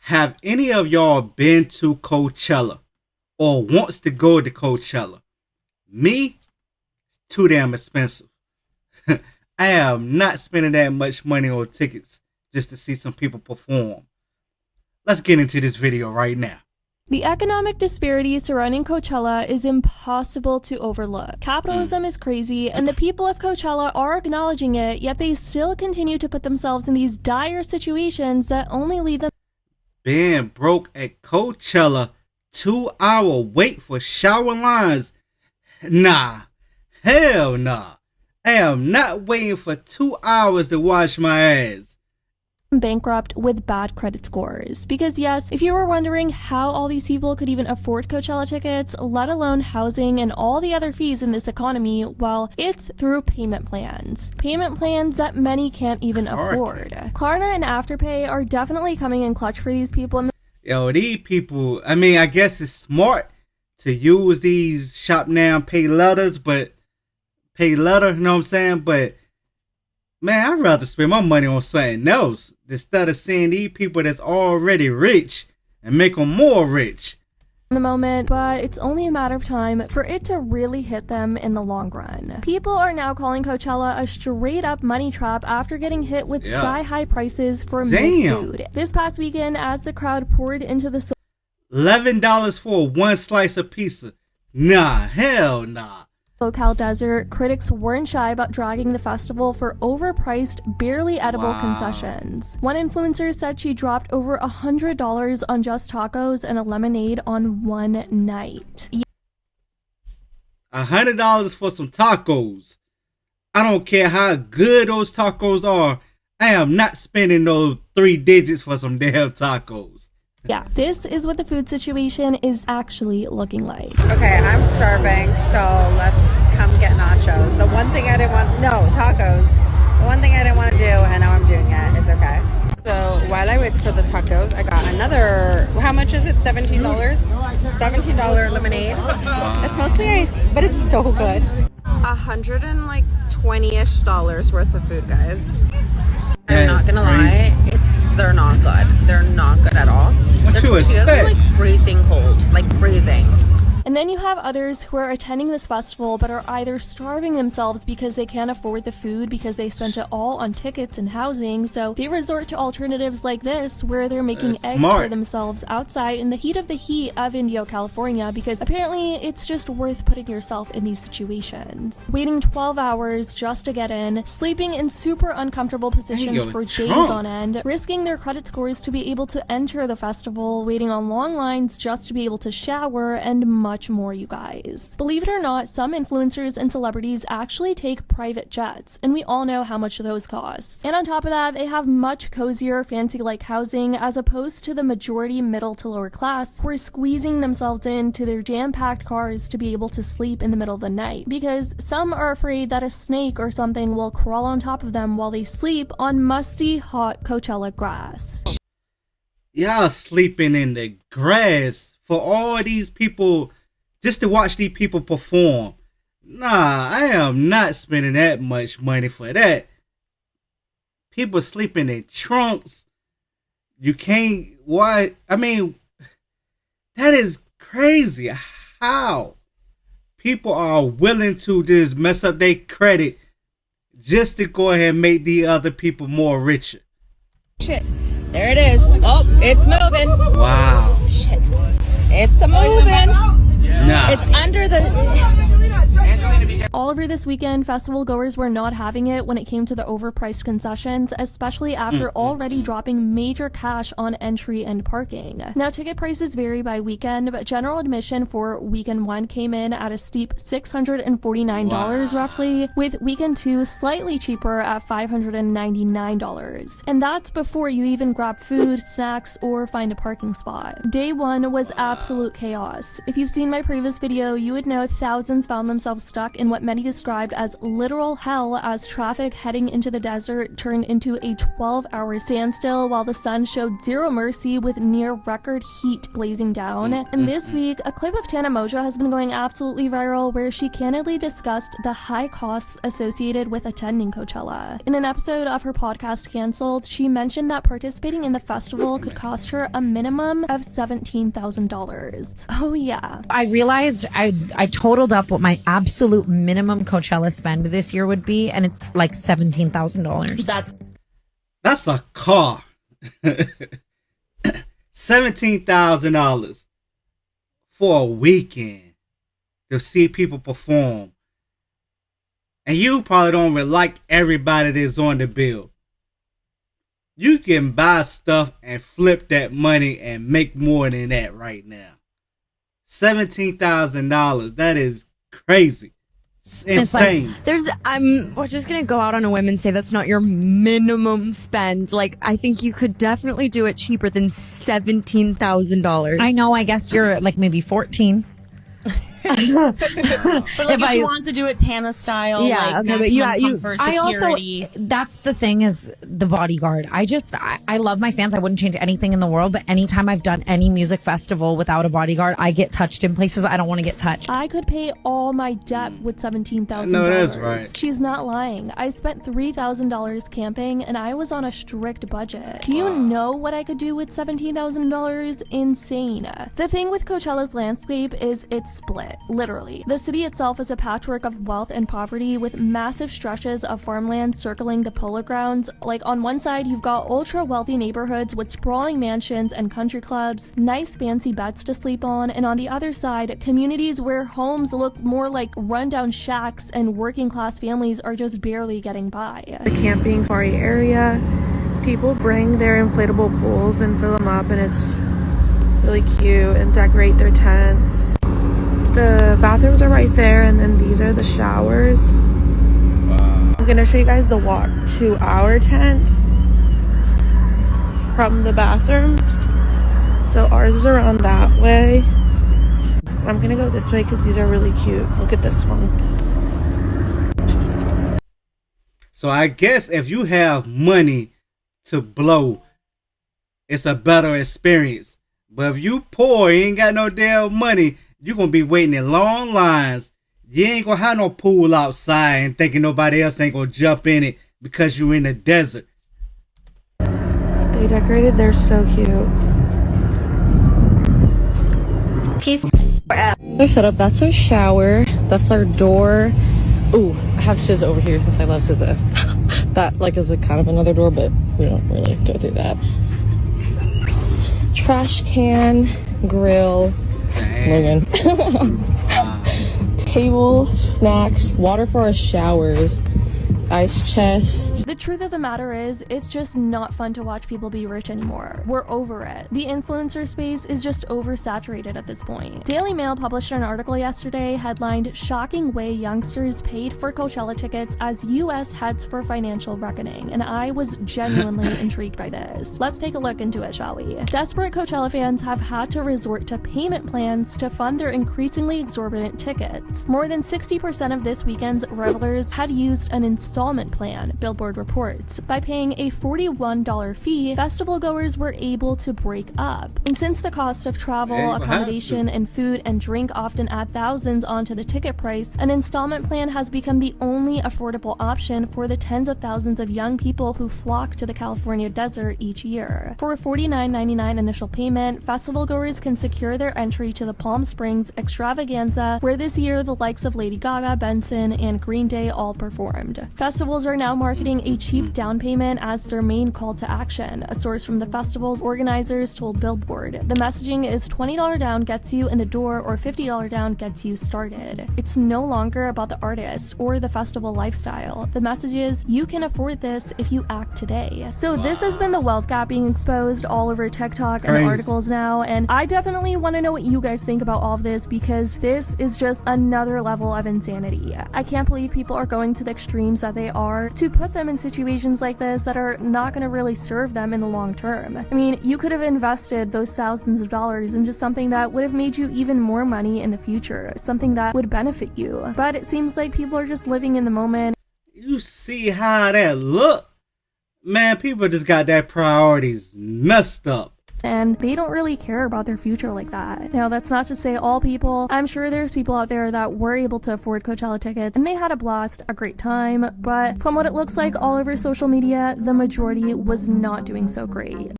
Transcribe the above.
Have any of y'all been to Coachella or wants to go to Coachella? Me? It's too damn expensive. I am not spending that much money on tickets just to see some people perform. Let's get into this video right now. The economic disparity surrounding Coachella is impossible to overlook. Capitalism is crazy, and the people of Coachella are acknowledging it, yet they still continue to put themselves in these dire situations that only leave them Being broke at Coachella, 2-hour wait for shower lines. Nah, hell nah. I am not waiting for 2 hours to wash my ass. bankrupt with bad credit scores. Because yes, if you were wondering how all these people could even afford Coachella tickets, let alone housing and all the other fees in this economy, well, it's through payment plans. Payment plans that many can't even afford. Klarna and Afterpay are definitely coming in clutch for these people. Yo, these people, I guess it's smart to use these shop now, pay letters, you know what I'm saying? But man, I'd rather spend my money on something else instead of seeing these people that's already rich and make them more rich. In the moment, but it's only a matter of time for it to really hit them in the long run. People are now calling Coachella a straight up money trap after getting hit with sky-high prices for food. This past weekend, as the crowd poured into the $11 for one slice of pizza. Nah, hell nah. SoCal desert, critics weren't shy about dragging the festival for overpriced, barely edible concessions. One influencer said she dropped over $100 on just tacos and a lemonade on one night. $100 for some tacos. I don't care how good those tacos are. I am not spending those 3 digits for some damn tacos. Yeah, this is what the food situation is actually looking like. Okay, I'm starving, so let's come get nachos. The one thing I didn't want, no, tacos. The one thing I didn't want to do, and now I'm doing it. It's okay. So while I wait for the tacos, I got another, how much is it? $17? $17 lemonade. It's mostly ice, but it's so good. $120-ish worth of food, guys. I'm not gonna lie, they're not good. They're not good at all. What you expect? They're like freezing cold, like freezing. And then you have others who are attending this festival but are either starving themselves because they can't afford the food because they spent it all on tickets and housing, so they resort to alternatives like this where they're making eggs for themselves outside in the heat of Indio, California, because apparently it's just worth putting yourself in these situations. Waiting 12 hours just to get in, sleeping in super uncomfortable positions for days on end, risking their credit scores to be able to enter the festival, waiting on long lines just to be able to shower, and much more, you guys. Believe it or not, some influencers and celebrities actually take private jets, and we all know how much those cost. And on top of that, they have much cozier, fancy-like housing as opposed to the majority middle to lower class who are squeezing themselves into their jam-packed cars to be able to sleep in the middle of the night, because some are afraid that a snake or something will crawl on top of them while they sleep on musty, hot Coachella grass. Y'all sleeping in the grass for all these people just to watch these people perform. Nah, I am not spending that much money for that. People sleeping in trunks. You can't, why? That is crazy. How people are willing to just mess up their credit just to go ahead and make the other people more richer. Shit. There it is. Oh, it's moving. Wow. Shit. It's a moving. Nah. It's under the... All over this weekend, festival goers were not having it when it came to the overpriced concessions, especially after already dropping major cash on entry and parking. Now, ticket prices vary by weekend, but general admission for weekend 1 came in at a steep $649 roughly, with weekend 2 slightly cheaper at $599. And that's before you even grab food, snacks, or find a parking spot. Day 1 was absolute chaos. If you've seen my previous video, you would know thousands found themselves stuck in what what many described as literal hell as traffic heading into the desert turned into a 12-hour standstill while the sun showed zero mercy with near record heat blazing down. And this week, a clip of Tana Mojo has been going absolutely viral where she candidly discussed the high costs associated with attending Coachella. In an episode of her podcast Cancelled, she mentioned that participating in the festival could cost her a minimum of $17,000. Oh yeah. I realized I totaled up what my absolute minimum Coachella spend this year would be, and it's like $17,000. That's a car. $17,000 for a weekend to see people perform. And you probably don't really like everybody that's on the bill. You can buy stuff and flip that money and make more than that right now. $17,000. That is crazy. It's insane. We're just gonna go out on a whim and say that's not your minimum spend. Like, I think you could definitely do it cheaper than $17,000. I know. I guess you're like maybe 14. But like if she wants to do it Tana style, yeah, like okay, but you for security. That's the thing is the bodyguard. I love my fans. I wouldn't change anything in the world, but anytime I've done any music festival without a bodyguard, I get touched in places I don't want to get touched. I could pay all my debt with $17,000. No, that's right. She's not lying. I spent $3,000 camping and I was on a strict budget. Do you know what I could do with $17,000? Insane. The thing with Coachella's landscape is it's split. Literally. The city itself is a patchwork of wealth and poverty with massive stretches of farmland circling the polo grounds. Like on one side, you've got ultra wealthy neighborhoods with sprawling mansions and country clubs, nice fancy beds to sleep on, and on the other side, communities where homes look more like rundown shacks and working class families are just barely getting by. The camping safari area, people bring their inflatable pools and fill them up, and it's really cute, and decorate their tents. The bathrooms are right there, and then these are the showers. Wow. I'm gonna show you guys the walk to our tent from the bathrooms. So ours is around that way. I'm gonna go this way because these are really cute. Look at this one. So I guess if you have money to blow, it's a better experience. But if you poor, you ain't got no damn money, you're going to be waiting in long lines. You ain't going to have no pool outside and thinking nobody else ain't going to jump in it because you're in the desert. They decorated, they're so cute. They're set up. That's our shower. That's our door. Ooh, I have SZA over here since I love SZA. That like is a kind of another door, but we don't really go through that. Trash can, grills. Logan. Table, snacks, water for our showers, ice chest. The truth of the matter is, it's just not fun to watch people be rich anymore. We're over it. The influencer space is just oversaturated at this point. Daily Mail published an article yesterday headlined "Shocking Way Youngsters Paid for Coachella Tickets as US Heads for Financial Reckoning," and I was genuinely intrigued by this. Let's take a look into it, shall we? Desperate Coachella fans have had to resort to payment plans to fund their increasingly exorbitant tickets. More than 60% of this weekend's revelers had used an installment plan, Billboard reports. By paying a $41 fee, festival goers were able to break up. And since the cost of travel, accommodation, and food and drink often add thousands onto the ticket price, an installment plan has become the only affordable option for the tens of thousands of young people who flock to the California desert each year. For a $49.99 initial payment, festival goers can secure their entry to the Palm Springs Extravaganza, where this year the likes of Lady Gaga, Benson, and Green Day all performed. Festivals are now marketing a cheap down payment as their main call to action. A source from the festival's organizers told Billboard, "The messaging is $20 down gets you in the door or $50 down gets you started. It's no longer about the artist or the festival lifestyle. The message is you can afford this if you act today." So this has been the wealth gap being exposed all over TikTok and articles now, and I definitely want to know what you guys think about all of this, because this is just another level of insanity. I can't believe people are going to the extremes that that they are to put them in situations like this that are not going to really serve them in the long term. I mean, you could have invested those thousands of dollars into something that would have made you even more money in the future, something that would benefit you. But it seems like people are just living in the moment. You see how that look? Man, people just got their priorities messed up. And they don't really care about their future like that. Now, that's not to say all people. I'm sure there's people out there that were able to afford Coachella tickets and they had a blast, a great time. But from what it looks like all over social media, the majority was not doing so great.